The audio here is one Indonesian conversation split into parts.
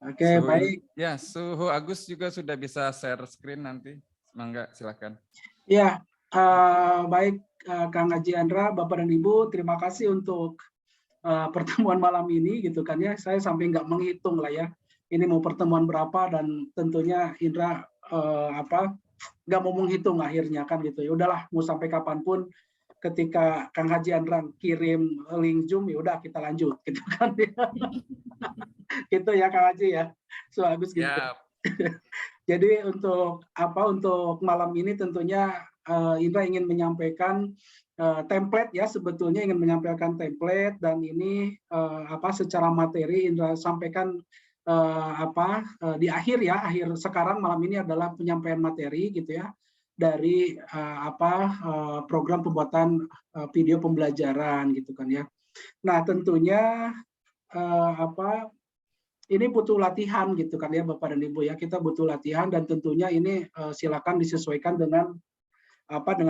Oke, baik. Ya, Suhu Agus juga sudah bisa share screen nanti. Mangga, silakan. Ya, baik Kang Haji Andra, Bapak dan Ibu, terima kasih untuk pertemuan malam ini gitu kan ya. Saya sampai nggak menghitung lah ya. Ini mau pertemuan berapa dan tentunya Indra nggak mau menghitung akhirnya kan gitu. Ya udahlah, mau sampai kapanpun ketika Kang Haji Andra kirim link Zoom ya udah kita lanjut gitu kan ya. Gitu ya Kang Haji ya. So Agus gitu. Ya. Jadi untuk malam ini tentunya Indra ingin menyampaikan template ya, sebetulnya ingin menyampaikan template, dan ini secara materi Indra sampaikan di akhir sekarang malam ini adalah penyampaian materi gitu ya dari program pembuatan video pembelajaran gitu kan ya. Nah tentunya ini butuh latihan gitu kan ya Bapak dan Ibu ya, kita butuh latihan dan tentunya ini silakan disesuaikan dengan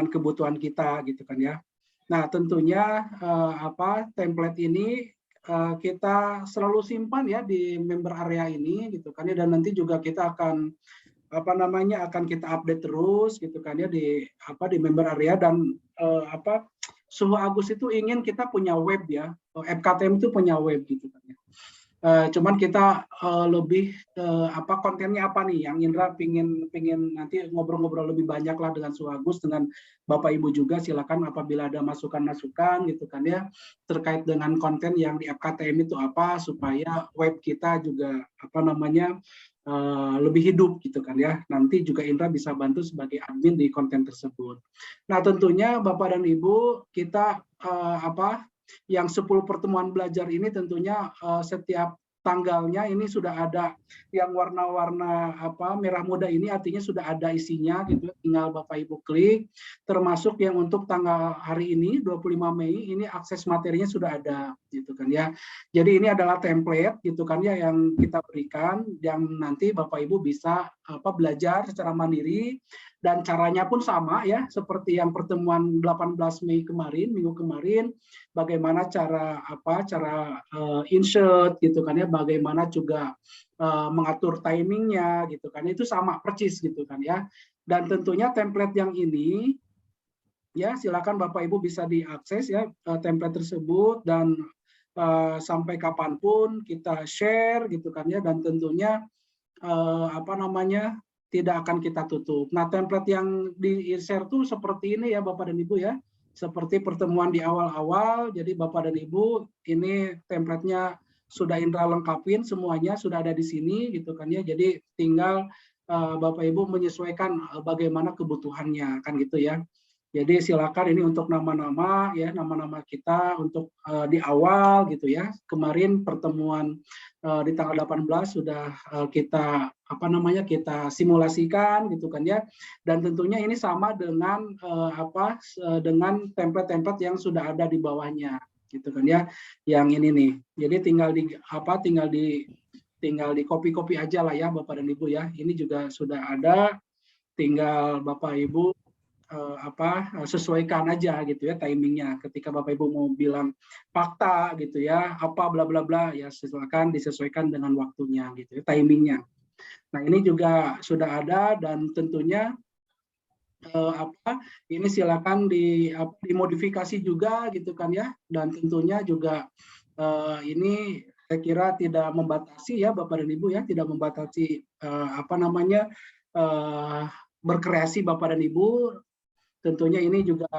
kebutuhan kita gitu kan ya. Nah tentunya template ini kita selalu simpan ya di member area ini gitu kan ya, dan nanti juga kita akan akan kita update terus gitu kan ya di member area. Dan Suhu Agus itu ingin kita punya web ya, FKTM itu punya web gitu kan ya. Cuman kita lebih kontennya apa nih yang Indra pingin nanti ngobrol-ngobrol lebih banyak lah dengan Suhu Agus, dengan Bapak Ibu juga silakan apabila ada masukan-masukan gitu kan ya terkait dengan konten yang di FKTM itu apa, supaya web kita juga lebih hidup gitu kan ya. Nanti juga Indra bisa bantu sebagai admin di konten tersebut. Nah tentunya Bapak dan Ibu, kita yang 10 pertemuan belajar ini tentunya setiap tanggalnya ini sudah ada yang warna-warna merah muda ini, artinya sudah ada isinya gitu, tinggal Bapak Ibu klik. Termasuk yang untuk tanggal hari ini 25 Mei ini akses materinya sudah ada gitu kan ya. Jadi ini adalah template gitu kan ya yang kita berikan, yang nanti Bapak Ibu bisa belajar secara mandiri. Dan caranya pun sama ya, seperti yang pertemuan 18 Mei kemarin, minggu kemarin, bagaimana cara insert gitu kan ya, bagaimana juga mengatur timingnya gitu kan, itu sama persis gitu kan ya. Dan tentunya template yang ini ya silakan Bapak Ibu bisa diakses ya template tersebut, dan sampai kapanpun kita share gitu kan ya, dan tentunya tidak akan kita tutup. Nah, template yang di-share tuh seperti ini ya Bapak dan Ibu ya. Seperti pertemuan di awal-awal, jadi Bapak dan Ibu, ini template-nya sudah Indra lengkapin semuanya, sudah ada di sini gitu kan ya. Jadi tinggal Bapak Ibu menyesuaikan bagaimana kebutuhannya kan gitu ya. Jadi silakan, ini untuk nama-nama ya, nama-nama kita untuk di awal gitu ya. Kemarin pertemuan di tanggal 18 sudah kita kita simulasikan gitu kan ya. Dan tentunya ini sama dengan dengan template-template yang sudah ada di bawahnya gitu kan ya. Yang ini nih. Jadi tinggal di copy-copy aja lah ya Bapak dan Ibu ya. Ini juga sudah ada, tinggal Bapak Ibu sesuaikan aja gitu ya timingnya. Ketika Bapak Ibu mau bilang fakta gitu ya, apa bla bla bla, ya silakan disesuaikan dengan waktunya gitu ya, timingnya. Nah ini juga sudah ada, dan tentunya ini silakan dimodifikasi juga gitu kan ya. Dan tentunya juga ini saya kira tidak membatasi ya Bapak dan Ibu ya, tidak membatasi berkreasi Bapak dan Ibu. Tentunya ini juga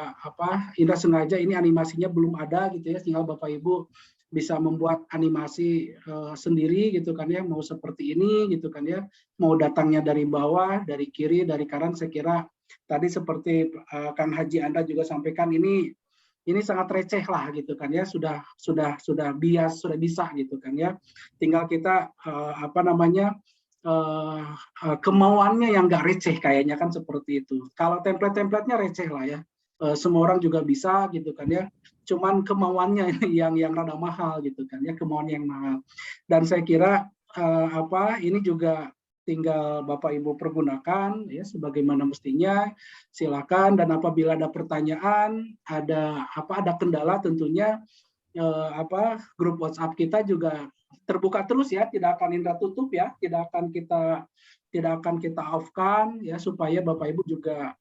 Indra sengaja ini animasinya belum ada gitu ya, tinggal Bapak Ibu bisa membuat animasi sendiri gitu kan ya, mau seperti ini gitu kan ya, mau datangnya dari bawah, dari kiri, dari kanan. Saya kira tadi seperti Kang Haji Andra juga sampaikan, ini sangat receh lah gitu kan ya, sudah bias, sudah bisa gitu kan ya. Tinggal kita kemauannya yang nggak receh kayaknya kan, seperti itu. Kalau template-templatenya receh lah ya, semua orang juga bisa gitu kan ya, cuman kemauannya yang rada mahal gitu kan ya, kemauan yang mahal. Dan saya kira ini juga tinggal Bapak Ibu pergunakan ya sebagaimana mestinya. Silakan, dan apabila ada pertanyaan, ada kendala, tentunya grup WhatsApp kita juga terbuka terus ya, tidak akan Indra tutup ya, tidak akan kita off-kan ya, supaya Bapak Ibu juga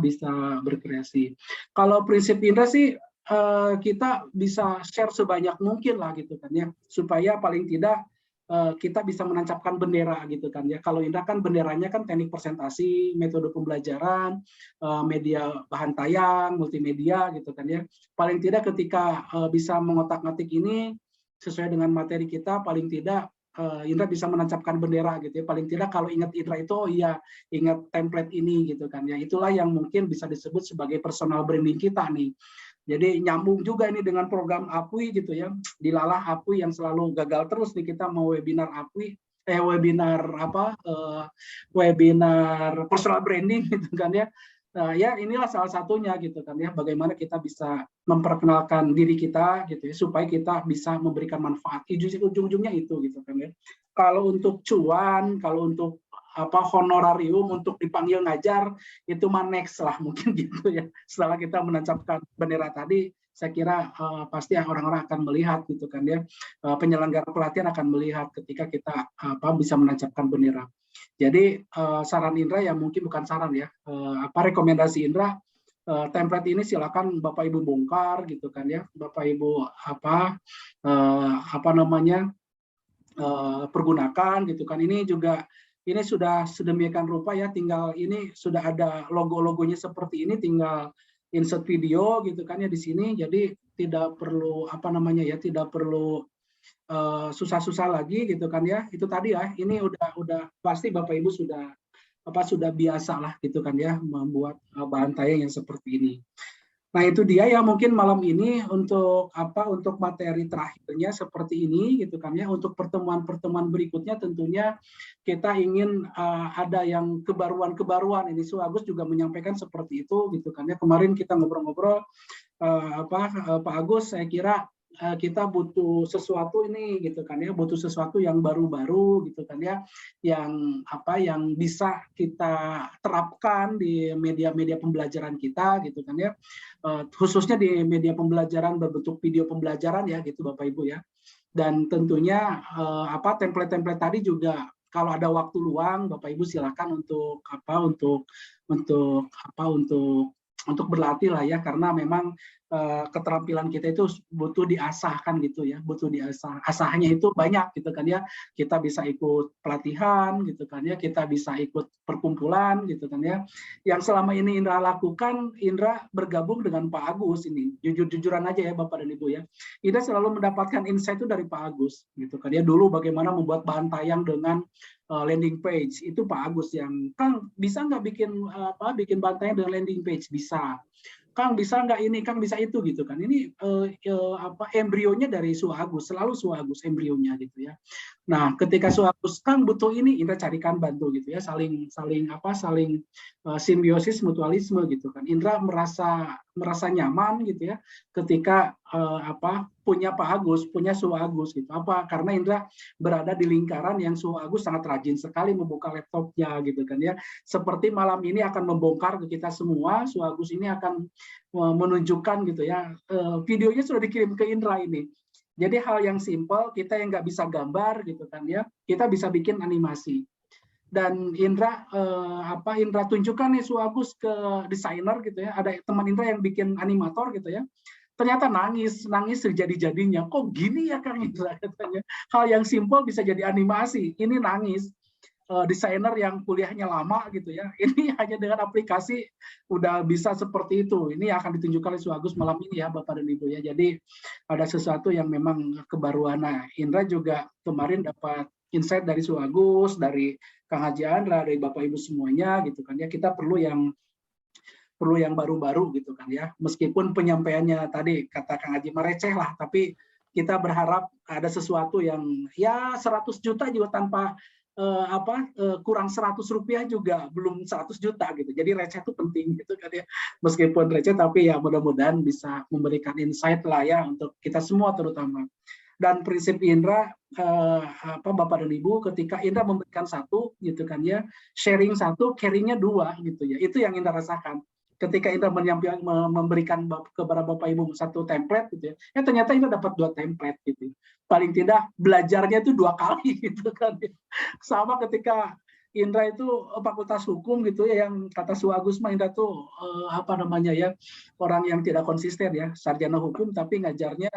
bisa berkreasi. Kalau prinsip Indra sih kita bisa share sebanyak mungkin lah gitu kan ya, supaya paling tidak kita bisa menancapkan bendera gitu kan ya. Kalau Indra kan benderanya kan teknik presentasi, metode pembelajaran, media bahan tayang, multimedia gitu kan ya. Paling tidak ketika bisa mengotak-ngatik ini sesuai dengan materi kita, paling tidak Indra bisa menancapkan bendera gitu ya. Paling tidak kalau ingat Indra itu, oh iya ingat template ini gitu kan ya. Itulah yang mungkin bisa disebut sebagai personal branding kita nih. Jadi nyambung juga ini dengan program APUI gitu ya. Dilalah APUI yang selalu gagal terus nih, kita mau webinar APUI, webinar personal branding gitu kan ya. Nah, ya inilah salah satunya gitu kan ya, bagaimana kita bisa memperkenalkan diri kita gitu ya, supaya kita bisa memberikan manfaat. Ujung-ujungnya itu gitu kan ya. Kalau untuk cuan, kalau untuk honorarium untuk dipanggil ngajar, itu mah next lah mungkin gitu ya. Setelah kita menancapkan bendera tadi, saya kira pasti orang-orang akan melihat gitu kan ya, penyelenggara pelatihan akan melihat ketika kita bisa menancapkan bendera. Jadi saran Indra ya, mungkin bukan saran ya, rekomendasi Indra, template ini silakan Bapak Ibu bongkar gitu kan ya, Bapak Ibu pergunakan gitu kan. Ini juga ini sudah sedemikian rupa ya, tinggal ini sudah ada logo-logonya seperti ini, tinggal insert video gitu kan ya di sini. Jadi tidak perlu tidak perlu susah-susah lagi gitu kan ya. Itu tadi ya, ini udah pasti Bapak Ibu sudah biasa lah gitu kan ya, membuat bahan tayang yang seperti ini. Nah itu dia ya, mungkin malam ini untuk materi terakhirnya seperti ini gitu kan ya. Untuk pertemuan-pertemuan berikutnya tentunya kita ingin ada yang kebaruan-kebaruan. Ini Su Agus juga menyampaikan seperti itu gitu kan ya. Kemarin kita ngobrol-ngobrol Pak Agus, saya kira kita butuh sesuatu ini gitu kan ya, butuh sesuatu yang baru-baru gitu kan ya, yang bisa kita terapkan di media-media pembelajaran kita gitu kan ya, khususnya di media pembelajaran berbentuk video pembelajaran ya gitu Bapak Ibu ya. Dan tentunya template-template tadi juga kalau ada waktu luang Bapak Ibu silakan untuk berlatih lah ya, karena memang keterampilan kita itu butuh diasah kan gitu ya, butuh diasah. Asahnya itu banyak gitu kan ya. Kita bisa ikut pelatihan gitu kan ya, kita bisa ikut perkumpulan gitu kan ya. Yang selama ini Indra lakukan, Indra bergabung dengan Pak Agus ini. Jujur-jujuran aja ya Bapak dan Ibu ya. Indra selalu mendapatkan insight itu dari Pak Agus gitu kan ya. Dulu bagaimana membuat bahan tayang dengan landing page, itu Pak Agus yang, Kang bisa nggak bikin bahan tayang dengan landing page? Bisa. Kang bisa nggak ini, Kang bisa itu gitu kan. Ini embrionya dari Su Agus, selalu Su Agus embrionya gitu ya. Nah, ketika Su Agus Kang butuh ini, Indra carikan bantu gitu ya, saling simbiosis mutualisme gitu kan. Indra merasa nyaman gitu ya ketika punya Pak Agus, punya Su Agus gitu. Karena Indra berada di lingkaran yang Su Agus sangat rajin sekali membuka laptopnya gitu kan ya. Seperti malam ini akan membongkar ke kita semua, Su Agus ini akan menunjukkan gitu ya, videonya sudah dikirim ke Indra ini. Jadi hal yang simpel, kita yang nggak bisa gambar gitu kan ya, kita bisa bikin animasi. Dan Indra tunjukkan nih Su Agus ke desainer gitu ya, ada teman Indra yang bikin animator gitu ya, ternyata nangis sejadi-jadinya. Kok gini ya Kang Indra katanya, hal yang simpel bisa jadi animasi, ini nangis. Desainer yang kuliahnya lama gitu ya, ini hanya dengan aplikasi udah bisa seperti itu. Ini akan ditunjukkan oleh Su Agus malam ini ya Bapak dan Ibu ya. Jadi ada sesuatu yang memang kebaruan. Nah, Indra juga kemarin dapat insight dari Su Agus, dari Kang Haji Andra, dari Bapak Ibu semuanya gitu kan ya. Kita perlu yang baru-baru gitu kan ya. Meskipun penyampaiannya tadi kata Kang Haji mereceh lah, tapi kita berharap ada sesuatu yang ya 100 juta juga tanpa kurang 100 rupiah juga belum 100 juta gitu. Jadi receh itu penting gitu kan ya. Meskipun receh tapi ya mudah-mudahan bisa memberikan insight lah ya untuk kita semua terutama. Dan prinsip Indra Bapak dan Ibu, ketika Indra memberikan satu gitu kan ya, sharing satu, caringnya dua gitu ya. Itu yang Indra rasakan. ketika Indra memberikan kepada Bapak Ibu satu template gitu ya, ternyata Indra dapat 2 template gitu. Paling tidak belajarnya itu 2 kali gitu kan. Sama ketika Indra itu fakultas hukum gitu ya, yang kata Su Agus mah Indra tuh apa namanya ya, orang yang tidak konsisten ya, sarjana hukum tapi ngajarnya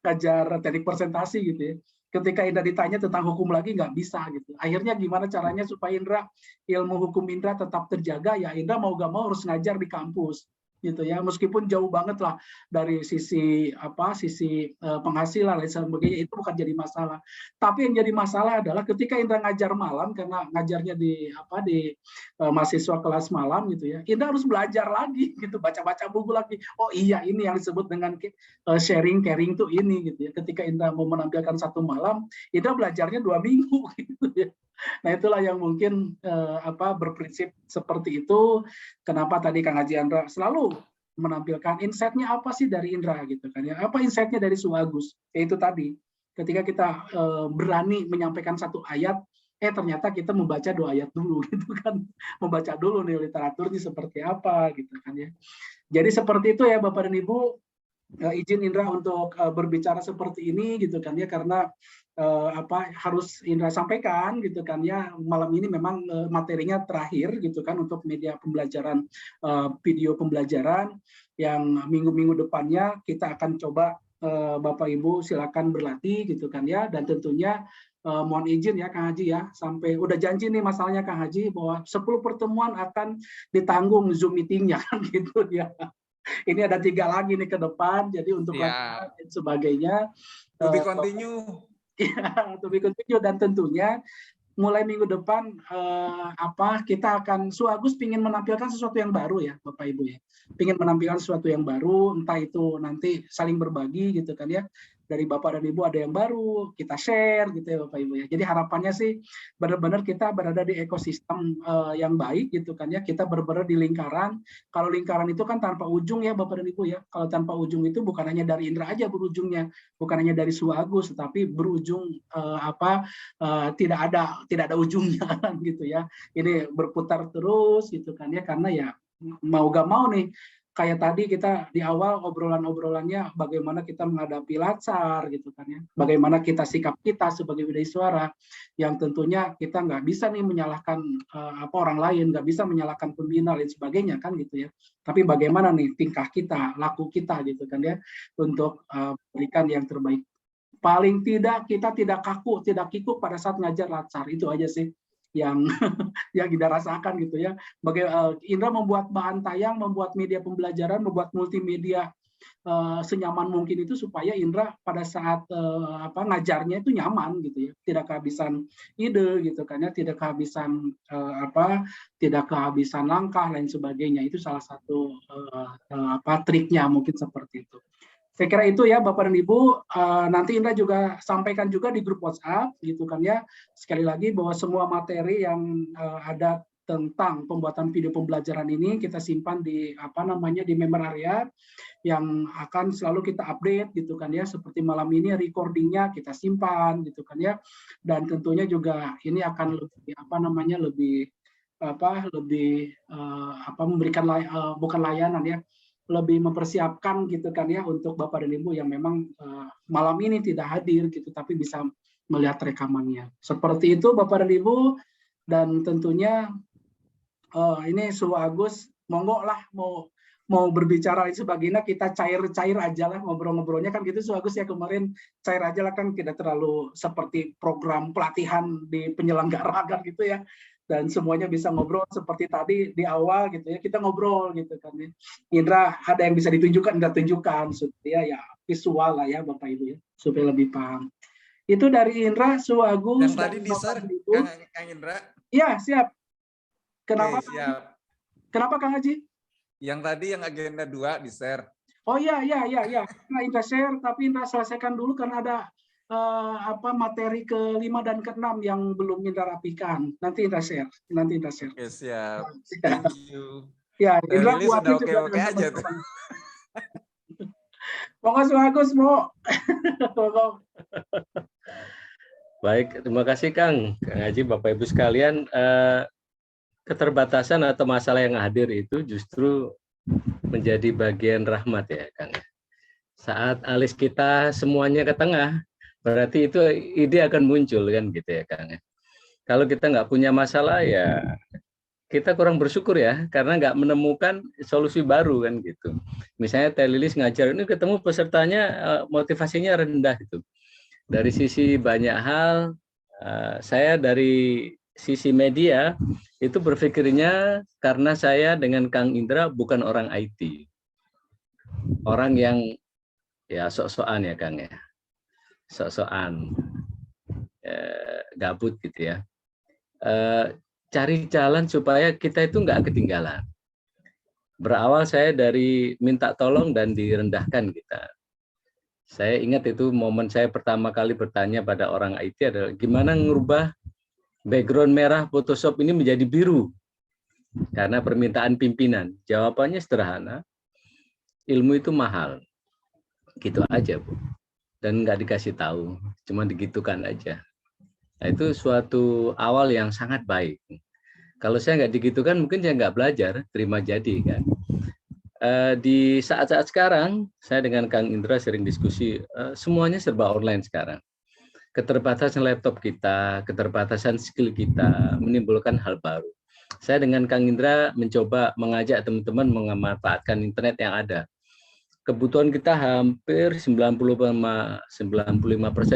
ngajar teknik presentasi gitu ya. Ketika Indra ditanya tentang hukum lagi nggak bisa gitu. Akhirnya gimana caranya supaya Indra ilmu hukum Indra tetap terjaga, ya Indra mau gak mau harus ngajar di kampus gitu ya, meskipun jauh banget lah dari sisi penghasilan dan sebagainya, itu bukan jadi masalah. Tapi yang jadi masalah adalah ketika Indra ngajar malam, karena ngajarnya di mahasiswa kelas malam gitu ya, Indra harus belajar lagi gitu, baca-baca buku lagi. Oh iya, ini yang disebut dengan sharing caring tuh ini gitu ya. Ketika Indra mau menampilkan satu malam, Indra belajarnya 2 minggu gitu ya. Nah, itulah yang mungkin berprinsip seperti itu. Kenapa tadi Kang Haji Andra selalu menampilkan insight-nya apa sih dari Indra gitu kan ya. Apa insight-nya dari Su Agus? Yaitu tadi, ketika kita berani menyampaikan satu ayat, ternyata kita membaca 2 ayat dulu gitu kan. Membaca dulu nih literaturnya seperti apa gitu kan ya. Jadi seperti itu ya Bapak dan Ibu. Izin Indra untuk berbicara seperti ini gitu kan ya, karena harus Indra sampaikan gitu kan ya, malam ini memang materinya terakhir gitu kan untuk media pembelajaran, video pembelajaran yang minggu-minggu depannya kita akan coba Bapak Ibu silakan berlatih gitu kan ya, dan tentunya mohon izin ya Kang Haji ya, sampai udah janji nih masalahnya Kang Haji bahwa 10 pertemuan akan ditanggung Zoom meeting-nya kan gitu ya. Ini ada 3 lagi nih ke depan, jadi untuk latihan dan sebagainya. To be continue. Ya, to be continue, dan tentunya mulai minggu depan kita akan, Su Agus ingin menampilkan sesuatu yang baru ya Bapak Ibu ya. Ingin menampilkan sesuatu yang baru, entah itu nanti saling berbagi gitu kan ya. Dari Bapak dan Ibu ada yang baru, kita share gitu ya Bapak Ibu ya. Jadi harapannya sih benar-benar kita berada di ekosistem yang baik gitu kan ya. Kita benar-benar di lingkaran. Kalau lingkaran itu kan tanpa ujung ya Bapak dan Ibu ya. Kalau tanpa ujung itu bukan hanya dari Indra aja berujungnya, bukan hanya dari Su Agus, tetapi berujung tidak ada ujungnya kan gitu ya. Ini berputar terus gitu kan ya, karena ya mau gak mau nih, kayak tadi kita di awal obrolannya bagaimana kita menghadapi latsar gitu kan ya, bagaimana sikap kita sebagai bidai suara, yang tentunya kita nggak bisa nih menyalahkan orang lain, nggak bisa menyalahkan pembina dan sebagainya kan gitu ya, tapi bagaimana nih tingkah kita, laku kita gitu kan ya, untuk memberikan yang terbaik. Paling tidak kita tidak kaku, tidak kikuk pada saat ngajar latsar, itu aja sih yang kita rasakan gitu ya. Indra membuat bahan tayang, membuat media pembelajaran, membuat multimedia senyaman mungkin itu supaya Indra pada saat ngajarnya itu nyaman gitu ya, tidak kehabisan ide gitu kan ya, tidak kehabisan tidak kehabisan langkah lain sebagainya. Itu salah satu triknya mungkin seperti itu. Saya kira itu ya Bapak dan Ibu. Nanti Indra juga sampaikan juga di grup WhatsApp gitu kan ya. Sekali lagi bahwa semua materi yang ada tentang pembuatan video pembelajaran ini kita simpan di di member area yang akan selalu kita update gitu kan ya. Seperti malam ini recordingnya kita simpan gitu kan ya. Dan tentunya juga ini akan lebih memberikan bukan layanan ya, lebih mempersiapkan gitu kan ya untuk Bapak dan Ibu yang memang malam ini tidak hadir gitu tapi bisa melihat rekamannya. Seperti itu Bapak dan Ibu, dan tentunya ini Su Agus monggo lah mau berbicara dan sebagainya, kita cair aja lah ngobrol-ngobrolnya kan gitu Su Agus ya, kemarin cair aja lah kan, tidak terlalu seperti program pelatihan di penyelenggara kan gitu ya. Dan semuanya bisa ngobrol seperti tadi di awal gitu ya, kita ngobrol gitu kan ya. Indra ada yang bisa ditunjukkan, Indra tunjukkan supaya ya visual lah ya Bapak Ibu ya, supaya lebih paham. Itu dari Indra, Su Agus, yang tadi di share Kang Indra. Iya, siap. Kenapa? Siap. Kenapa Kang Haji? Yang tadi yang agenda 2 di share. Oh iya. Nah, Indra share, tapi Indra selesaikan dulu karena ada materi ke-5 dan ke-6 yang belum Indra rapikan. Nanti Indra share. Oke, siap. Thank you. Ya, Indra sudah oke aja tuh. Monggo Su Agus, mau. Baik, terima kasih Kang Haji, Bapak Ibu sekalian. keterbatasan atau masalah yang hadir itu justru menjadi bagian rahmat ya Kang. Saat alis kita semuanya ke tengah, berarti itu ide akan muncul kan gitu ya Kang. Kalau kita nggak punya masalah ya kita kurang bersyukur ya, karena nggak menemukan solusi baru kan gitu. Misalnya Teh Lilis ngajar ini ketemu pesertanya motivasinya rendah gitu. Dari sisi banyak hal, saya dari sisi media itu berpikirnya karena saya dengan Kang Indra bukan orang IT, orang yang ya sok-sokan ya Kang ya, sok-sokan gabut gitu ya. Cari jalan supaya kita itu nggak ketinggalan. Berawal saya dari minta tolong dan direndahkan kita. Saya ingat itu momen saya pertama kali bertanya pada orang IT adalah gimana ngubah background merah Photoshop ini menjadi biru karena permintaan pimpinan. Jawabannya sederhana, ilmu itu mahal. Gitu aja Bu. Dan nggak dikasih tahu, cuma digitukan aja. Nah, itu suatu awal yang sangat baik. Kalau saya nggak digitukan, mungkin saya nggak belajar, terima jadi kan. Di saat-saat sekarang, saya dengan Kang Indra sering diskusi, semuanya serba online sekarang. Keterbatasan laptop kita, keterbatasan skill kita, menimbulkan hal baru. Saya dengan Kang Indra mencoba mengajak teman-teman memanfaatkan internet yang ada. Kebutuhan kita hampir 95%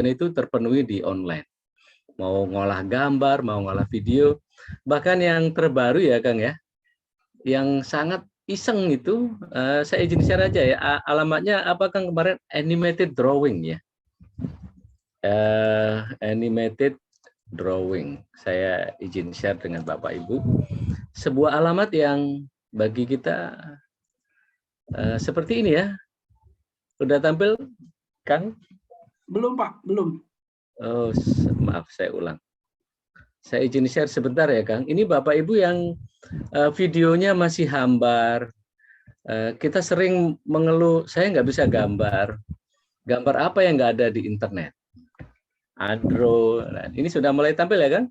itu terpenuhi di online. Mau ngolah gambar, mau ngolah video, bahkan yang terbaru ya Kang ya, yang sangat iseng itu, saya izin share aja ya, alamatnya apa Kang kemarin, animated drawing ya, animated drawing, saya izin share dengan Bapak Ibu, sebuah alamat yang bagi kita seperti ini ya, udah tampil Kang? Belum Pak, belum. Oh, maaf saya ulang. Saya izin share sebentar ya Kang. Ini Bapak Ibu yang videonya masih hambar. Kita sering mengeluh, saya nggak bisa gambar. Gambar apa yang nggak ada di internet? Adro. Nah, ini sudah mulai tampil ya Kang?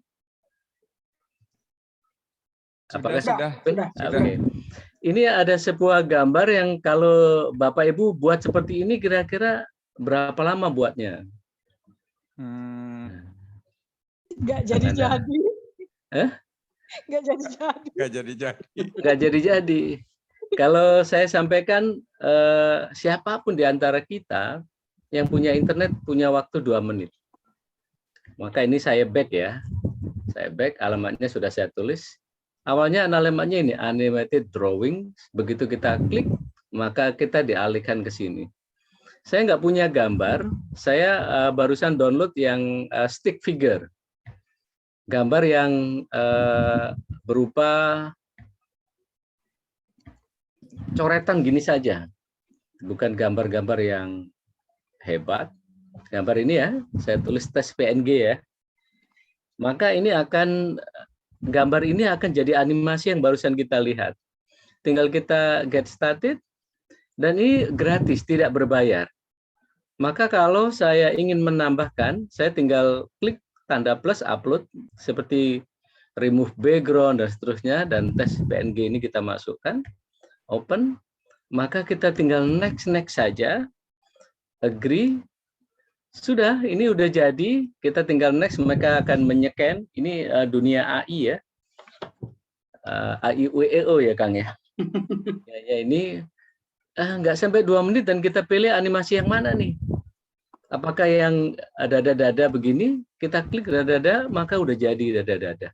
Apakah sudah. Oke. Ini ada sebuah gambar yang kalau Bapak Ibu buat seperti ini kira-kira berapa lama buatnya? Nggak jadi-jadi. Nggak jadi-jadi. Kalau saya sampaikan, siapapun di antara kita yang punya internet punya waktu 2 menit. Maka ini saya back ya. Saya back, alamatnya sudah saya tulis. Awalnya alamatnya ini, animated drawing. Begitu kita klik, maka kita dialihkan ke sini. Saya nggak punya gambar, saya barusan download yang stick figure. Gambar yang berupa coretan gini saja. Bukan gambar-gambar yang hebat. Gambar ini ya, saya tulis tes PNG ya. Maka ini gambar ini akan jadi animasi yang barusan kita lihat. Tinggal kita get started, dan ini gratis, tidak berbayar. Maka kalau saya ingin menambahkan, saya tinggal klik tanda plus upload, seperti remove background dan seterusnya, dan tes PNG ini kita masukkan, open, maka kita tinggal next saja, agree, sudah, ini udah jadi, kita tinggal next, mereka akan menyeken, ini dunia AI ya, AI WEO ya Kang ya. Ya ini nggak sampai 2 menit dan kita pilih animasi yang mana nih. Apakah yang dada-dada begini, kita klik dada-dada, maka udah jadi dada-dada.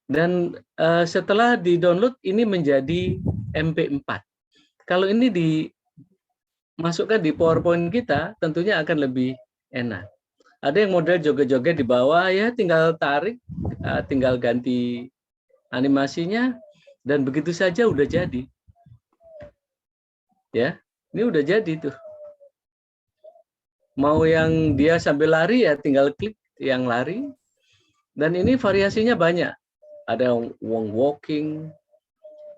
Dan setelah di-download, ini menjadi MP4. Kalau ini dimasukkan di PowerPoint kita, tentunya akan lebih enak. Ada yang model joget-joget di bawah, ya tinggal tarik, tinggal ganti animasinya, dan begitu saja udah jadi. Ya, ini udah jadi tuh. Mau yang dia sambil lari ya tinggal klik yang lari. Dan ini variasinya banyak. Ada walking,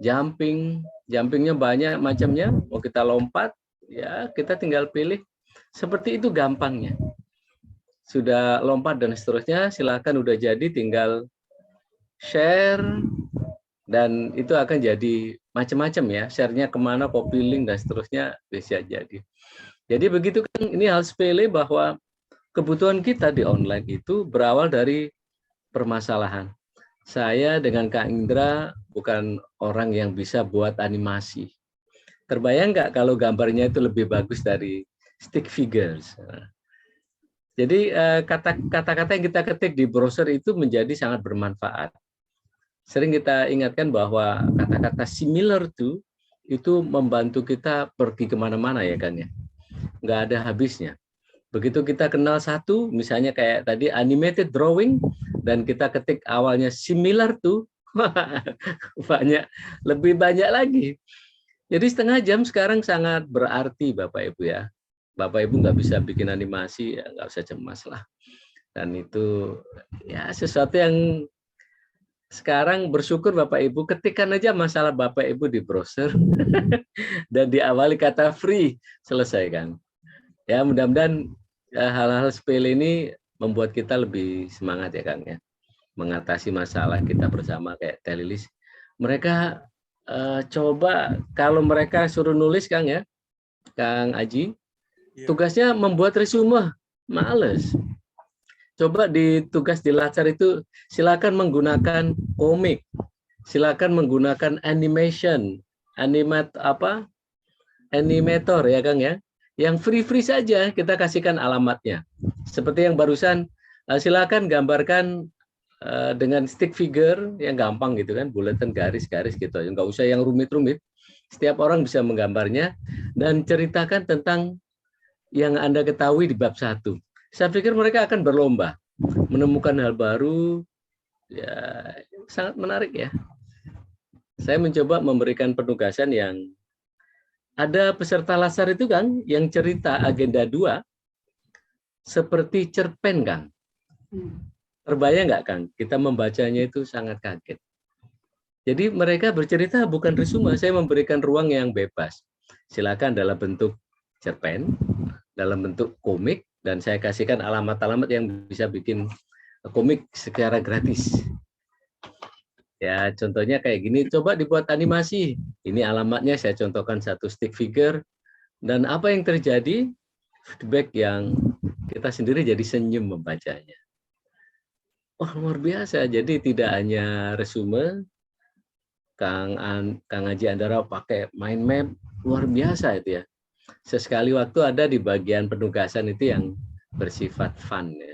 jumpingnya banyak macamnya. Mau kita lompat, ya kita tinggal pilih. Seperti itu gampangnya. Sudah lompat dan seterusnya, silakan udah jadi, tinggal share, dan itu akan jadi macam-macam ya. Share-nya kemana, copy link, dan seterusnya bisa jadi. Jadi begitu kan, ini hal sepele bahwa kebutuhan kita di online itu berawal dari permasalahan. Saya dengan Kak Indra bukan orang yang bisa buat animasi. Terbayang nggak kalau gambarnya itu lebih bagus dari stick figures? Jadi kata-kata yang kita ketik di browser itu menjadi sangat bermanfaat. Sering kita ingatkan bahwa kata-kata similar to itu membantu kita pergi kemana-mana ya kan ya. Nggak ada habisnya. Begitu kita kenal satu, misalnya kayak tadi animated drawing, dan kita ketik awalnya similar to, lebih banyak lagi. Jadi setengah jam sekarang sangat berarti Bapak Ibu ya. Bapak Ibu nggak bisa bikin animasi, ya nggak usah cemas lah. Dan itu ya sesuatu yang sekarang bersyukur Bapak Ibu, ketikkan aja masalah Bapak Ibu di browser dan diawali kata free, selesaikan. Ya mudah-mudahan hal-hal sepele ini membuat kita lebih semangat ya Kang ya, mengatasi masalah kita bersama kayak Telilis. Mereka coba kalau mereka suruh nulis Kang ya, Kang Aji, tugasnya membuat resume, males. Coba di tugas di Lacar itu silakan menggunakan komik, silakan menggunakan animation, animator ya Kang ya. Yang free saja kita kasihkan alamatnya. Seperti yang barusan, silakan gambarkan dengan stick figure yang gampang gitu kan, bulatan garis-garis gitu, nggak usah yang rumit-rumit. Setiap orang bisa menggambarnya dan ceritakan tentang yang Anda ketahui di bab 1. Saya pikir mereka akan berlomba menemukan hal baru, ya sangat menarik ya. Saya mencoba memberikan penugasan yang ada peserta Lacar itu Kang, yang cerita agenda 2 seperti cerpen Kang. Terbayang nggak Kang? Kita membacanya itu sangat kaget. Jadi mereka bercerita bukan resume, saya memberikan ruang yang bebas. Silakan dalam bentuk cerpen, dalam bentuk komik, dan saya kasihkan alamat-alamat yang bisa bikin komik secara gratis. Ya, contohnya kayak gini, coba dibuat animasi. Ini alamatnya, saya contohkan satu stick figure. Dan apa yang terjadi? Feedback yang kita sendiri jadi senyum membacanya. Oh, luar biasa. Jadi tidak hanya resume, Kang Haji Andara pakai mind map, luar biasa itu ya. Sesekali waktu ada di bagian penugasan itu yang bersifat fun ya.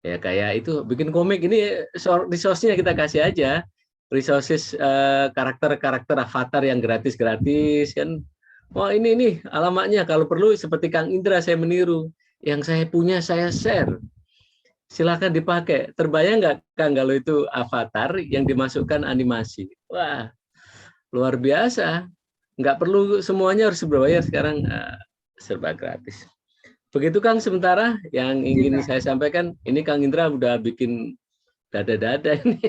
Ya kayak itu bikin komik ini resource-nya kita kasih aja. Resources karakter-karakter avatar yang gratis-gratis kan. Wah ini alamatnya, kalau perlu seperti Kang Indra saya meniru. Yang saya punya saya share. Silakan dipakai. Terbayang nggak Kang kalau itu avatar yang dimasukkan animasi? Wah, luar biasa. Nggak perlu semuanya harus berbayar, sekarang serba gratis. Begitu Kang sementara yang ingin saya sampaikan. Ini Kang Indra udah bikin dada-dada ini.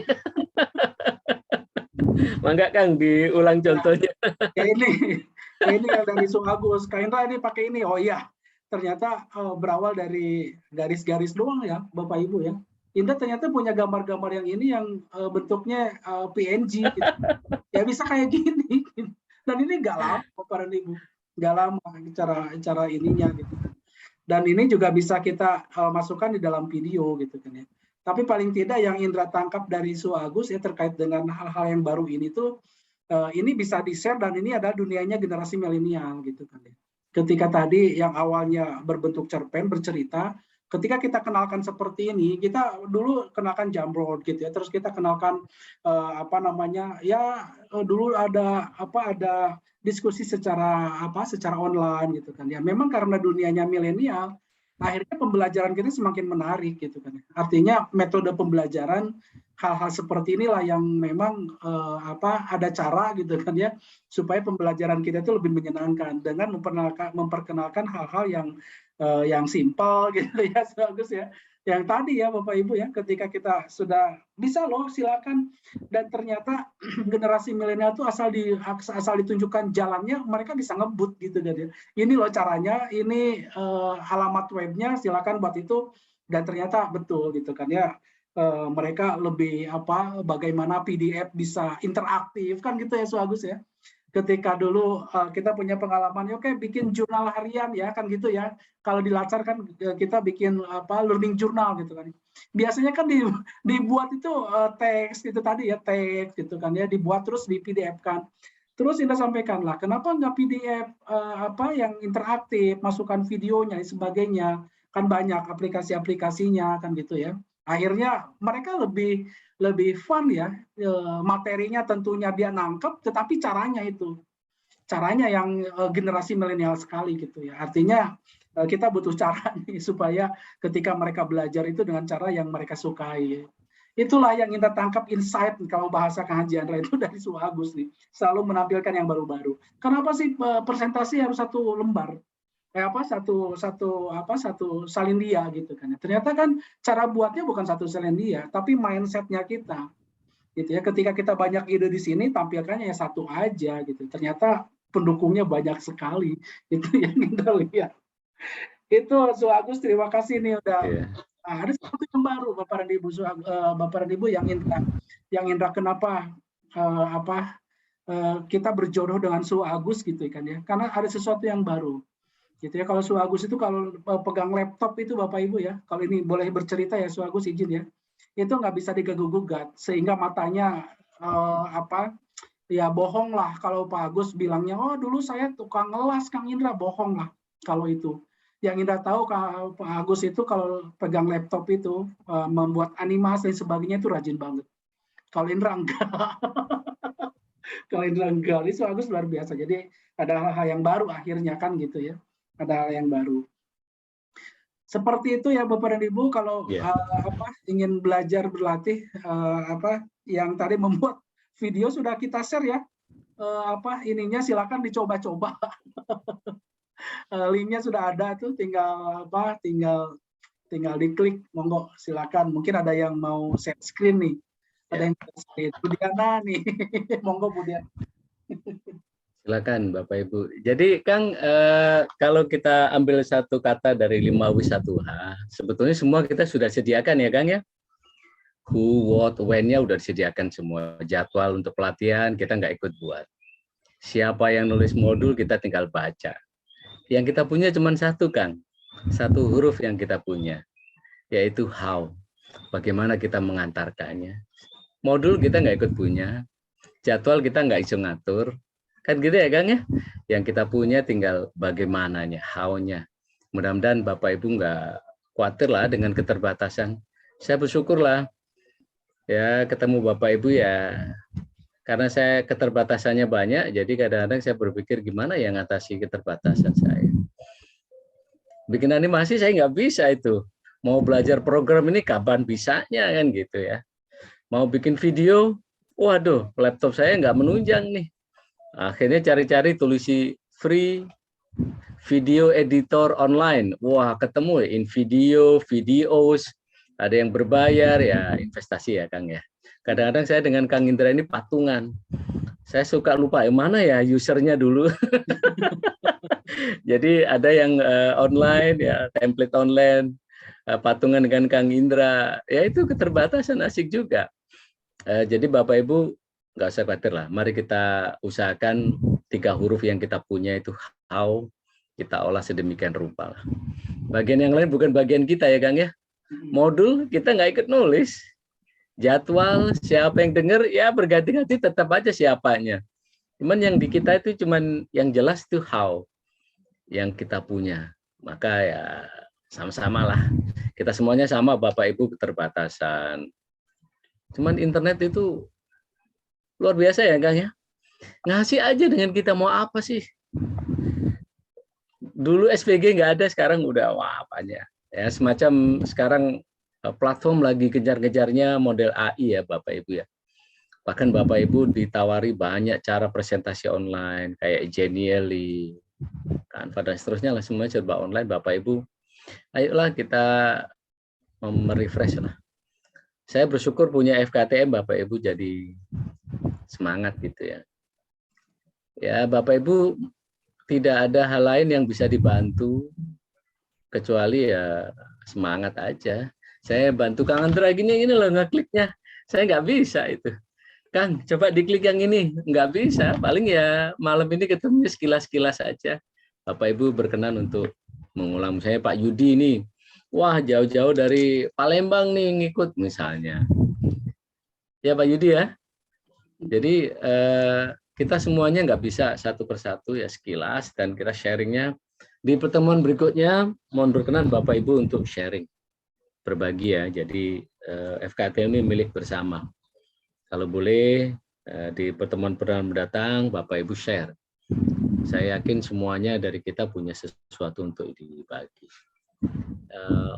Mangga Kang diulang contohnya. Ya ini yang dari Sung Agus. Kak Indra ini pakai ini. Oh iya, ternyata berawal dari garis-garis doang ya Bapak Ibu ya. Indra ternyata punya gambar-gambar yang ini yang bentuknya PNG gitu. Ya bisa kayak gini. Dan ini nggak lama Bapak dan Ibu, nggak lama cara ininya gitu. Dan ini juga bisa kita masukkan di dalam video gitu kan ya. Tapi paling tidak yang Indra tangkap dari Su Agus ya terkait dengan hal-hal yang baru ini tuh ini bisa di-share, dan ini adalah dunianya generasi milenial gitu kan ya. Ketika tadi yang awalnya berbentuk cerpen bercerita, ketika kita kenalkan seperti ini, kita dulu kenalkan Jamboard gitu ya, terus kita kenalkan dulu ada diskusi secara online gitu kan ya. Memang karena dunianya milenial, akhirnya pembelajaran kita semakin menarik gitu kan. Artinya metode pembelajaran hal-hal seperti inilah yang memang ada cara gitu kan ya, supaya pembelajaran kita itu lebih menyenangkan dengan memperkenalkan hal-hal yang simpel gitu ya, bagus ya. Yang tadi ya Bapak Ibu ya, ketika kita sudah bisa loh silakan, dan ternyata generasi milenial itu asal ditunjukkan jalannya mereka bisa ngebut gitu kan ya. Ini loh caranya, ini alamat webnya, silakan buat itu, dan ternyata betul gitu kan ya. mereka lebih bagaimana PDF bisa interaktif kan gitu ya Su Agus ya. Ketika dulu kita punya pengalaman, oke bikin jurnal harian ya kan gitu ya. Kalau di Latsar kan kita bikin learning journal gitu kan. Biasanya kan dibuat itu teks itu tadi ya, teks gitu kan ya, dibuat terus di PDF kan. Terus Indra sampaikan lah, kenapa nggak PDF yang interaktif, masukkan videonya dan sebagainya, kan banyak aplikasi-aplikasinya kan gitu ya. Akhirnya mereka lebih fun ya, materinya tentunya dia nangkep, tetapi caranya yang generasi milenial sekali gitu ya. Artinya kita butuh cara nih supaya ketika mereka belajar itu dengan cara yang mereka sukai. Itulah yang kita tangkap insight kalau bahasa Kang Haji Andra itu dari Su Agus nih, selalu menampilkan yang baru-baru. Kenapa sih presentasi harus satu lembar? Satu salindia gitu kan. Ternyata kan cara buatnya bukan satu salindia, tapi mindsetnya kita. Gitu ya. Ketika kita banyak ide di sini, tampilkannya ya satu aja gitu. Ternyata pendukungnya banyak sekali. Itu yang kita lihat. Itu Su Agus, terima kasih nih udah. Ada sesuatu yang baru Bapak dan Ibu yang Indra kenapa kita berjodoh dengan Su Agus gitu kan ya. Karena ada sesuatu yang baru. Gitu ya. Kalau Su Agus itu kalau pegang laptop itu Bapak Ibu ya, kalau ini boleh bercerita ya Su Agus izin ya, itu nggak bisa diganggu-gugat sehingga matanya ya bohong lah kalau Pak Agus bilangnya, oh dulu saya tukang ngelas Kang Indra, bohong lah kalau itu. Yang Indra tahu Pak Agus itu kalau pegang laptop itu membuat animasi dan sebagainya itu rajin banget. Kalau Indra enggak. Kalau Indra enggak, itu Agus luar biasa. Jadi ada hal-hal yang baru akhirnya kan gitu ya. Ada hal yang baru. Seperti itu ya Bapak dan Ibu, kalau ingin belajar berlatih yang tadi membuat video sudah kita share ya. Ininya silakan dicoba-coba. Linknya sudah ada tuh, tinggal diklik, monggo silakan. Mungkin ada yang mau share screen nih. Ada yang share Budiana nih. Monggo Budiana. Silakan Bapak Ibu. Jadi Kang, kalau kita ambil satu kata dari 5W1H, sebetulnya semua kita sudah sediakan ya Kang ya. Who, what, when-nya udah disediakan semua. Jadwal untuk pelatihan kita nggak ikut buat. Siapa yang nulis modul kita tinggal baca. Yang kita punya cuma satu Kang, satu huruf yang kita punya, yaitu how. Bagaimana kita mengantarkannya. Modul kita nggak ikut punya, jadwal kita nggak bisa ngatur. Kan gitu ya Kang ya. Yang kita punya tinggal bagaimananya, how-nya. Mudah-mudahan Bapak Ibu nggak khawatir lah dengan keterbatasan. Saya bersyukur lah ya ketemu Bapak Ibu ya. Karena saya keterbatasannya banyak, jadi kadang-kadang saya berpikir gimana ya ngatasi keterbatasan saya. Bikin animasi saya nggak bisa itu. Mau belajar program ini kapan bisanya kan gitu ya. Mau bikin video, waduh laptop saya nggak menunjang nih. Akhirnya cari-cari tulisi free video editor online. Wah ketemu ya, InVideo, Videos, ada yang berbayar ya investasi ya Kang ya. Kadang-kadang saya dengan Kang Indra ini patungan. Saya suka lupa mana ya usernya dulu. Jadi ada yang online ya, template online, patungan dengan Kang Indra. Ya itu keterbatasan asik juga. Jadi Bapak Ibu nggak usah khawatir lah. Mari kita usahakan 3 huruf yang kita punya itu how, kita olah sedemikian rupa lah. Bagian yang lain bukan bagian kita ya Kang ya. Modul kita nggak ikut nulis. Jadwal siapa yang dengar ya berganti-ganti tetap aja siapanya. Cuman yang di kita itu cuman yang jelas itu how yang kita punya. Maka ya sama-sama lah. Kita semuanya sama Bapak Ibu keterbatasan. Cuman internet itu luar biasa ya Kang ya. Ngasih aja dengan kita mau apa sih. Dulu SPG nggak ada, sekarang udah wah apanya. Ya semacam sekarang platform lagi kejar-kejarnya model AI ya Bapak Ibu ya. Bahkan Bapak Ibu ditawari banyak cara presentasi online kayak Genially, Canva dan seterusnya lah, semua serba online Bapak Ibu. Ayolah kita merefresh lah. Saya bersyukur punya FKTM Bapak Ibu jadi semangat gitu ya. Ya Bapak Ibu tidak ada hal lain yang bisa dibantu kecuali ya semangat aja. Saya bantu Kang Andra gini loh ngekliknya. Saya nggak bisa itu. Kang, coba diklik yang ini. Nggak bisa. Paling ya malam ini ketemu sekilas-kilas aja. Bapak Ibu berkenan untuk mengulang. Saya Pak Yudi ini. Wah, jauh-jauh dari Palembang nih ngikut misalnya. Ya Pak Yudi ya. Jadi kita semuanya nggak bisa satu persatu ya sekilas, dan kita sharingnya di pertemuan berikutnya. Mohon berkenan Bapak Ibu untuk sharing, berbagi ya. Jadi FKTM ini milik bersama. Kalau boleh di pertemuan-pertemuan mendatang Bapak Ibu share. Saya yakin semuanya dari kita punya sesuatu untuk dibagi.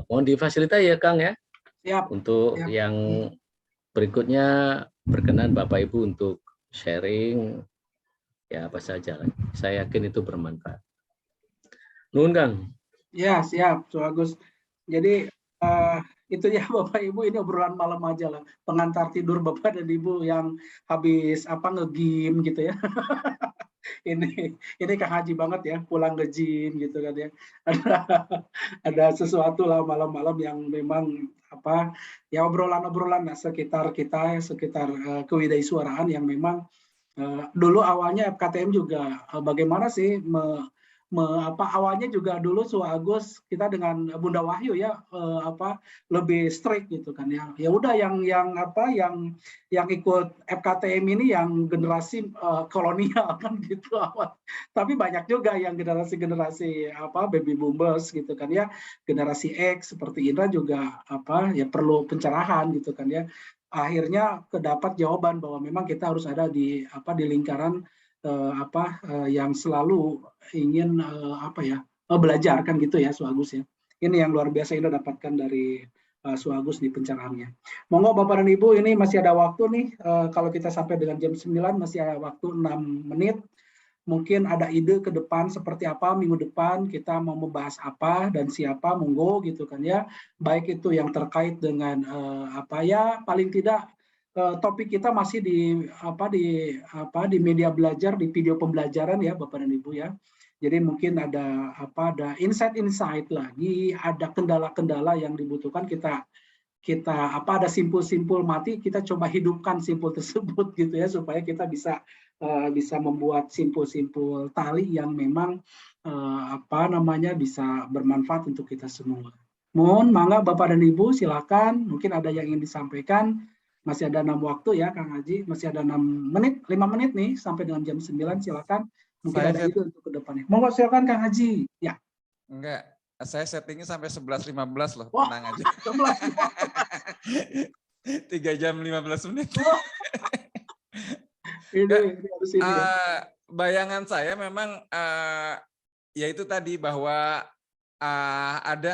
Mohon difasilitasi ya Kang ya. Siap. Untuk Siap. yang berikutnya berkenan Bapak Ibu untuk sharing ya apa saja. Saya yakin itu bermanfaat. Nuhun Kang. Ya, siap, So Agus. Jadi itu ya Bapak Ibu, ini obrolan malam aja lah. Pengantar tidur Bapak dan Ibu yang habis nge-gym gitu ya. ini Kang Haji banget ya, pulang nge-gym gitu kan ya. Ada sesuatu lah malam-malam yang memang ya obrolan-obrolan sekitar kita, sekitar kewidayasuaraan yang memang dulu awalnya FKTM juga bagaimana sih awalnya juga dulu Agus kita dengan Bunda Wahyu ya lebih strict gitu kan ya. Ya udah yang ikut FKTM ini yang generasi kolonial kan gitu awal. Tapi banyak juga yang generasi baby boomers gitu kan ya. Generasi X seperti Indra juga ya perlu pencerahan gitu kan ya. Akhirnya kedapat jawaban bahwa memang kita harus ada di lingkaran yang selalu ingin belajar kan gitu ya Agus ya. Ini yang luar biasa Indra dapatkan dari Agus di pencerahannya. Monggo Bapak dan Ibu, ini masih ada waktu nih, kalau kita sampai dengan jam 9 masih ada waktu 6 menit. Mungkin ada ide ke depan seperti apa minggu depan kita mau membahas apa dan siapa, monggo gitu kan ya. Baik itu yang terkait dengan paling tidak topik kita masih di media belajar, di video pembelajaran ya Bapak dan Ibu ya. Jadi mungkin ada insight-insight lagi, ada kendala-kendala yang dibutuhkan kita ada simpul-simpul mati, kita coba hidupkan simpul tersebut gitu ya, supaya kita bisa membuat simpul-simpul tali yang memang bisa bermanfaat untuk kita semua. Mohon mangga Bapak dan Ibu silakan, mungkin ada yang ingin disampaikan. Masih ada 6 waktu ya Kang Haji, masih ada 5 menit nih sampai dengan jam 9, silakan. Mungkin ada ide untuk ke depannya. Monggo silakan Kang Haji. Ya. Enggak, saya settingnya sampai 11.15 loh, Wah, tenang aja. 3 jam 15 menit. Ini harus ini ya. Bayangan saya memang ya itu tadi bahwa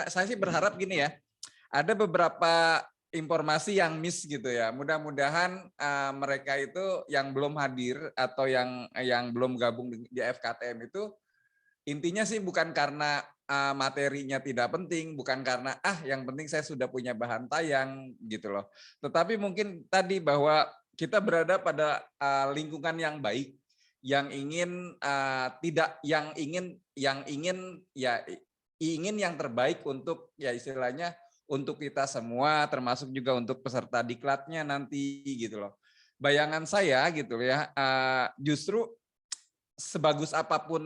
saya sih berharap gini ya, ada beberapa informasi yang miss gitu ya. Mudah-mudahan mereka itu yang belum hadir atau yang belum gabung di FKTM itu intinya sih bukan karena materinya tidak penting, bukan karena yang penting saya sudah punya bahan tayang gitu loh. Tetapi mungkin tadi bahwa kita berada pada lingkungan yang baik, yang ingin ingin yang terbaik untuk ya istilahnya untuk kita semua, termasuk juga untuk peserta diklatnya nanti gitu loh. Bayangan saya gitu ya, justru sebagus apapun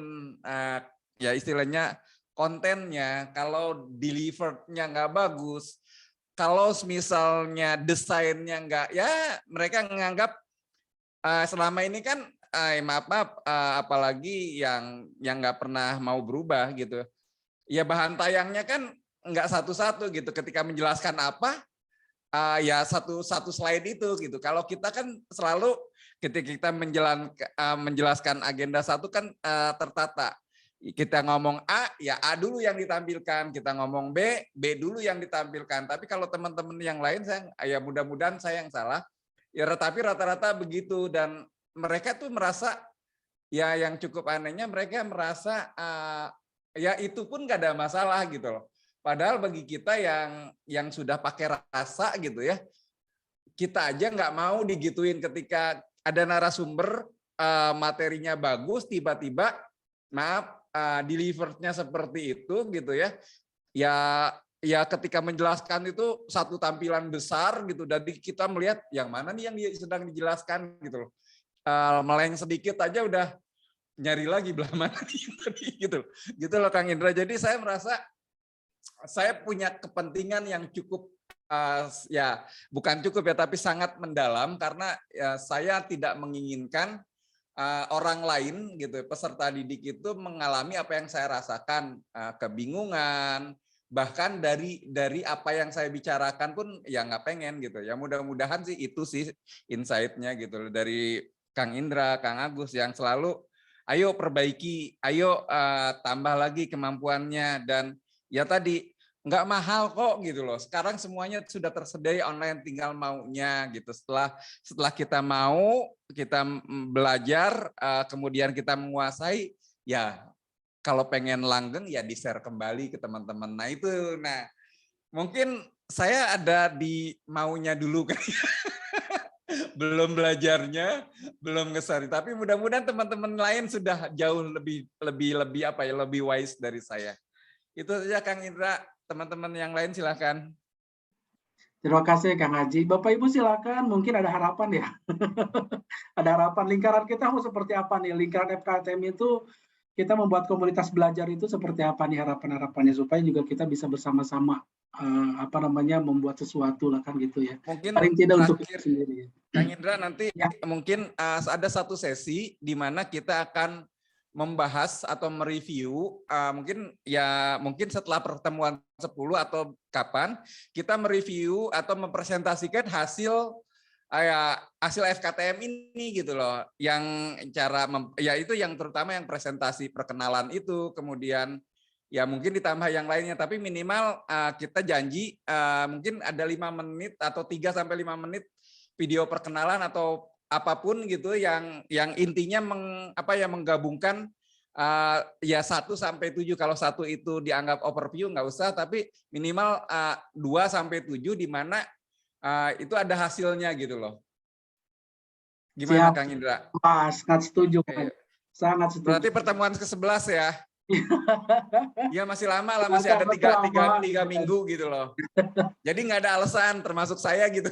ya istilahnya kontennya, kalau deliverednya nggak bagus, kalau misalnya desainnya nggak, ya mereka menganggap selama ini kan maaf apalagi yang nggak pernah mau berubah gitu. Ya bahan tayangnya kan nggak satu-satu gitu. Ketika menjelaskan apa, ya satu slide itu gitu. Kalau kita kan selalu ketika kita menjelaskan agenda satu kan tertata. Kita ngomong A, ya A dulu yang ditampilkan. Kita ngomong B, B dulu yang ditampilkan. Tapi kalau teman-teman yang lain, ya mudah-mudahan saya yang salah. Ya tapi rata-rata begitu, dan mereka tuh merasa, ya yang cukup anehnya mereka merasa ya itu pun nggak ada masalah gitu loh. Padahal bagi kita yang sudah pakai rasa gitu ya, kita aja nggak mau digituin ketika ada narasumber materinya bagus, tiba-tiba maaf deliverednya seperti itu gitu ya. Ya ya ketika menjelaskan itu satu tampilan besar gitu, jadi kita melihat yang mana nih yang sedang dijelaskan gitu loh. Meleng sedikit aja udah nyari lagi belah mana tadi gitu loh Kang Indra. Jadi saya merasa saya punya kepentingan yang cukup ya bukan cukup ya, tapi sangat mendalam, karena ya, saya tidak menginginkan orang lain gitu, peserta didik itu mengalami apa yang saya rasakan, kebingungan, bahkan dari apa yang saya bicarakan pun ya nggak pengen gitu ya. Mudah-mudahan sih itu sih insight-nya gitu dari Kang Indra, Kang Agus yang selalu ayo perbaiki, ayo tambah lagi kemampuannya, dan ya tadi nggak mahal kok gitu loh. Sekarang semuanya sudah tersedia online, tinggal maunya gitu. Setelah kita mau, kita belajar, kemudian kita menguasai, ya kalau pengen langgeng ya di-share kembali ke teman-teman. Nah itu, mungkin saya ada di maunya dulu kan. Belum belajarnya, belum nge-share. Tapi mudah-mudahan teman-teman lain sudah jauh lebih wise dari saya. Itu saja Kang Indra. Teman-teman yang lain silakan. Terima kasih Kang Haji. Bapak Ibu silakan, mungkin ada harapan ya. Ada harapan, lingkaran kita mau seperti apa nih? Lingkaran FKTM itu kita membuat komunitas belajar itu seperti apa nih harapan-harapannya, supaya juga kita bisa bersama-sama membuat sesuatu lah kan gitu ya. Mungkin Paling tidak untuk kita terakhir, sendiri. Kang Indra, nanti Ya. mungkin ada satu sesi di mana kita akan membahas atau mereview, mungkin setelah pertemuan 10 atau kapan kita mereview atau mempresentasikan hasil FKTM ini gitu loh, yang itu yang terutama yang presentasi perkenalan itu, kemudian ya mungkin ditambah yang lainnya, tapi minimal kita janji mungkin ada 5 menit atau 3 sampai 5 menit video perkenalan atau apapun gitu yang intinya menggabungkan ya 1 sampai 7. Kalau 1 itu dianggap overview nggak usah, tapi minimal 2 sampai 7 di mana itu ada hasilnya gitu loh. Gimana Siap. Kang Indra? Sangat setuju. Sangat setuju. Berarti pertemuan ke-11 ya? Ya masih lama lah, masih ada 3 minggu gitu loh. Jadi nggak ada alasan, termasuk saya gitu.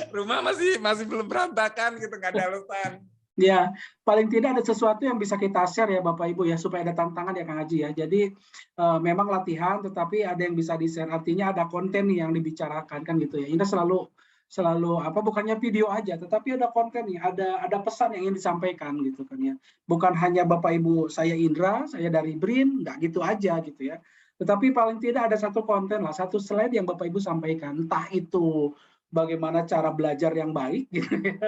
Rumah masih belum berantakan gitu, nggak ada alasan. Ya, paling tidak ada sesuatu yang bisa kita share ya Bapak Ibu ya, supaya ada tantangan ya Kang Haji ya. Jadi memang latihan, tetapi ada yang bisa di-share, artinya ada konten nih yang dibicarakan kan gitu ya. Ini selalu bukannya video aja, tetapi ada konten nih, ada pesan yang ingin disampaikan gitu kan ya. Bukan hanya Bapak Ibu, saya Indra, saya dari BRIN, nggak gitu aja gitu ya. Tetapi paling tidak ada satu konten lah, satu slide yang Bapak Ibu sampaikan, entah itu bagaimana cara belajar yang baik, gitu ya.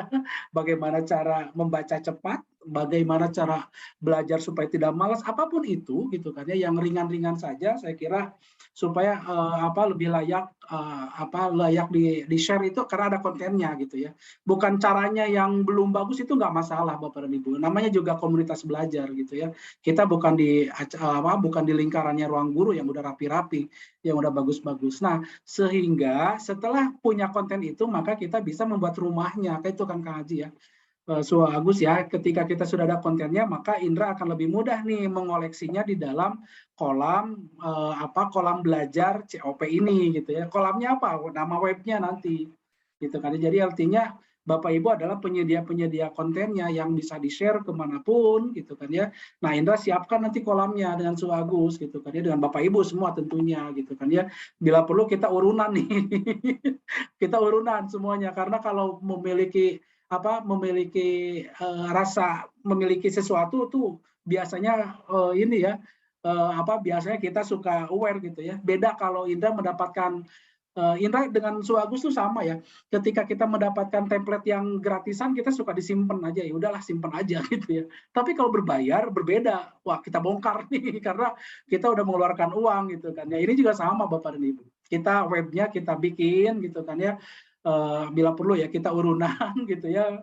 Bagaimana cara membaca cepat, bagaimana cara belajar supaya tidak malas, apapun itu gitu kan ya, yang ringan-ringan saja saya kira supaya lebih layak layak di share itu karena ada kontennya gitu ya. Bukan caranya yang belum bagus itu nggak masalah Bapak dan Ibu. Namanya juga komunitas belajar gitu ya. Kita bukan di lingkarannya ruang guru yang udah rapi-rapi, yang udah bagus-bagus. Nah, sehingga setelah punya konten itu maka kita bisa membuat rumahnya. Kayak itu kan Kang Haji ya. Agus ya, ketika kita sudah ada kontennya maka Indra akan lebih mudah nih mengoleksinya di dalam kolam kolam belajar COP ini gitu ya. Kolamnya apa? Nama webnya nanti gitu kan. Jadi artinya Bapak Ibu adalah penyedia kontennya yang bisa di-share kemanapun gitu kan ya. Nah Indra siapkan nanti kolamnya dengan Agus gitu kan ya, dengan Bapak Ibu semua tentunya gitu kan ya. Bila perlu kita urunan nih, kita urunan semuanya, karena kalau memiliki memiliki sesuatu tuh biasanya biasanya kita suka aware gitu ya. Beda kalau Indra mendapatkan Indra dengan Agus tuh sama ya. Ketika kita mendapatkan template yang gratisan kita suka disimpan aja, ya udahlah simpan aja gitu ya. Tapi kalau berbayar berbeda. Wah, kita bongkar nih karena kita udah mengeluarkan uang gitu kan. Ya ini juga sama Bapak dan Ibu. Kita webnya kita bikin gitu kan ya. Bila perlu ya kita urunan gitu ya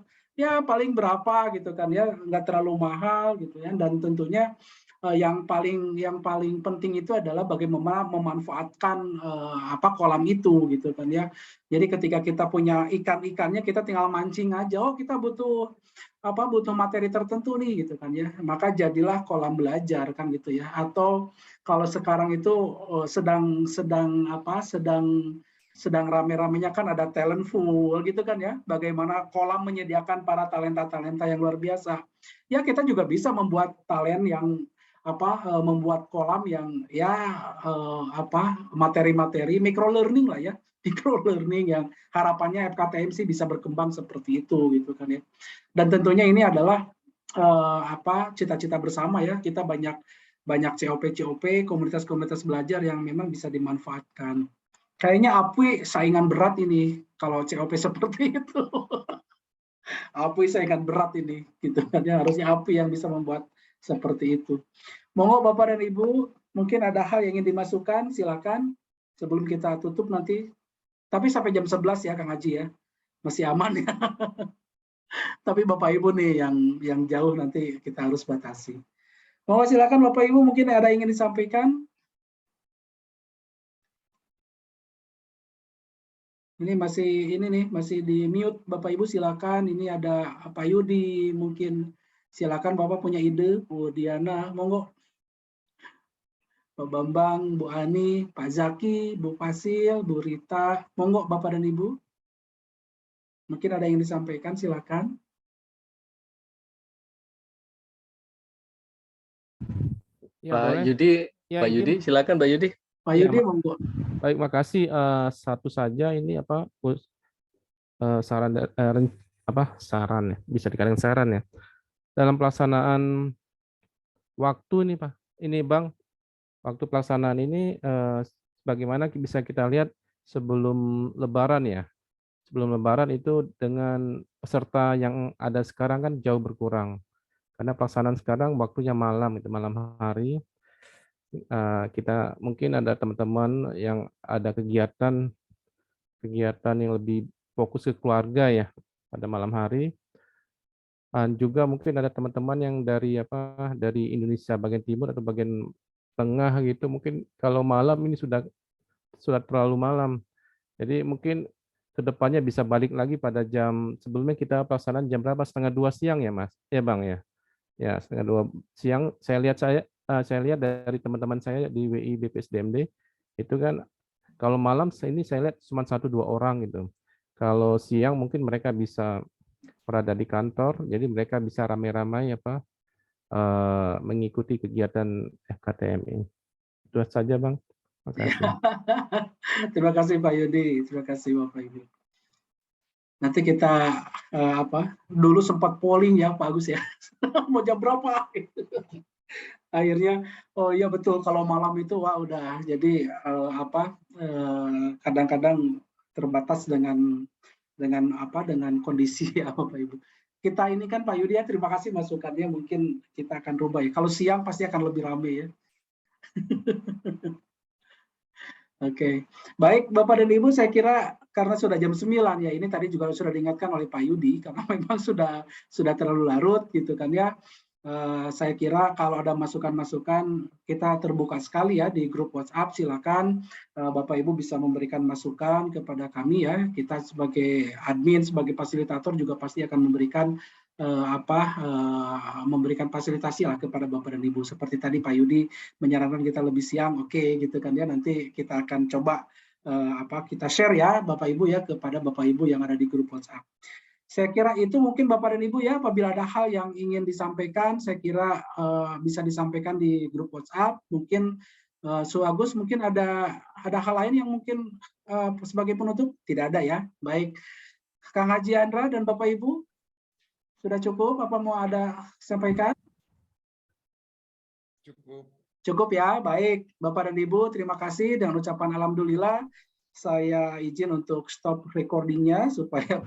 paling berapa gitu kan ya, nggak terlalu mahal gitu ya, dan tentunya yang paling penting itu adalah bagaimana memanfaatkan kolam itu gitu kan ya. Jadi ketika kita punya ikan-ikannya kita tinggal mancing aja. Oh, kita butuh materi tertentu nih gitu kan ya. Maka jadilah kolam belajar kan gitu ya. Atau kalau sekarang itu sedang rame-ramenya kan ada talent pool gitu kan ya. Bagaimana kolam menyediakan para talenta-talenta yang luar biasa. Ya kita juga bisa membuat talent yang membuat kolam yang materi-materi micro learning lah ya. Micro learning yang harapannya FKTM sih bisa berkembang seperti itu gitu kan ya. Dan tentunya ini adalah cita-cita bersama ya. Kita banyak COP, komunitas-komunitas belajar yang memang bisa dimanfaatkan. Kayaknya APWI saingan berat ini kalau COP seperti itu. APWI saingan berat ini, gitu kan ya. Harusnya APWI yang bisa membuat seperti itu. Monggo Bapak dan Ibu, mungkin ada hal yang ingin dimasukkan, silakan sebelum kita tutup nanti. Tapi sampai jam 11 ya Kang Haji ya, masih aman ya. Tapi Bapak Ibu nih yang jauh nanti kita harus batasi. Monggo silakan Bapak Ibu, mungkin ada yang ingin disampaikan. Ini masih di mute Bapak Ibu, silakan. Ini ada Pak Yudi, mungkin silakan Bapak punya ide. Bu Diana, monggo. Pak Bambang, Bu Ani, Pak Zaki, Bu Fasil, Bu Rita, monggo Bapak dan Ibu. Mungkin ada yang disampaikan, silakan. Ya, Pak boleh. Yudi, ya, Pak Yudi, silakan Pak Yudi. Pak Yudi, monggo. Baik, makasih. Satu saja ini saran saran ya, bisa dikatakan saran ya. Dalam pelaksanaan waktu ini Pak, ini Bang, waktu pelaksanaan ini bagaimana bisa kita lihat sebelum Lebaran ya. Sebelum Lebaran itu dengan peserta yang ada sekarang kan jauh berkurang. Karena pelaksanaan sekarang waktunya malam, itu malam hari. Kita mungkin ada teman-teman yang ada kegiatan yang lebih fokus ke keluarga ya pada malam hari. Dan juga mungkin ada teman-teman yang dari Indonesia bagian timur atau bagian tengah gitu, mungkin kalau malam ini sudah terlalu malam. Jadi mungkin kedepannya bisa balik lagi pada jam sebelumnya. Kita pelaksanaan jam berapa? 1:30 siang ya Mas? Ya Bang ya. Ya 1:30 siang. Saya lihat dari teman-teman saya di WI BPSDMD itu kan kalau malam ini saya lihat cuma 1-2 orang gitu. Kalau siang mungkin mereka bisa berada di kantor, jadi mereka bisa ramai-ramai mengikuti kegiatan FKTM ini. Itu saja Bang. Terima kasih. Terima kasih Pak Yudi, terima kasih Bapak Ibu. Nanti kita dulu sempat polling ya Pak Agus ya. Mau jam berapa? Akhirnya oh iya betul, kalau malam itu wah udah jadi kadang-kadang terbatas dengan kondisi ya Bapak Ibu. Kita ini kan Pak Yudi ya, terima kasih masukannya, mungkin kita akan rubah ya. Kalau siang pasti akan lebih ramai ya. Oke. Baik Bapak dan Ibu, saya kira karena sudah jam 9 ya, ini tadi juga sudah diingatkan oleh Pak Yudi karena memang sudah terlalu larut gitu kan ya. Saya kira kalau ada masukan-masukan kita terbuka sekali ya di grup WhatsApp, silakan Bapak Ibu bisa memberikan masukan kepada kami ya. Kita sebagai admin, sebagai fasilitator juga pasti akan memberikan memberikan fasilitasi lah kepada Bapak dan Ibu. Seperti tadi Pak Yudi menyarankan kita lebih siang, oke gitu kan ya. Nanti kita akan coba kita share ya Bapak Ibu ya kepada Bapak Ibu yang ada di grup WhatsApp. Saya kira itu mungkin Bapak dan Ibu ya, apabila ada hal yang ingin disampaikan, saya kira bisa disampaikan di grup WhatsApp. Mungkin Su Agus mungkin ada hal lain yang mungkin sebagai penutup? Tidak ada ya. Baik, Kang Haji Andra dan Bapak Ibu, sudah cukup? Apa mau ada sampaikan? Cukup ya, baik. Bapak dan Ibu, terima kasih. Dengan ucapan alhamdulillah, saya izin untuk stop recordingnya supaya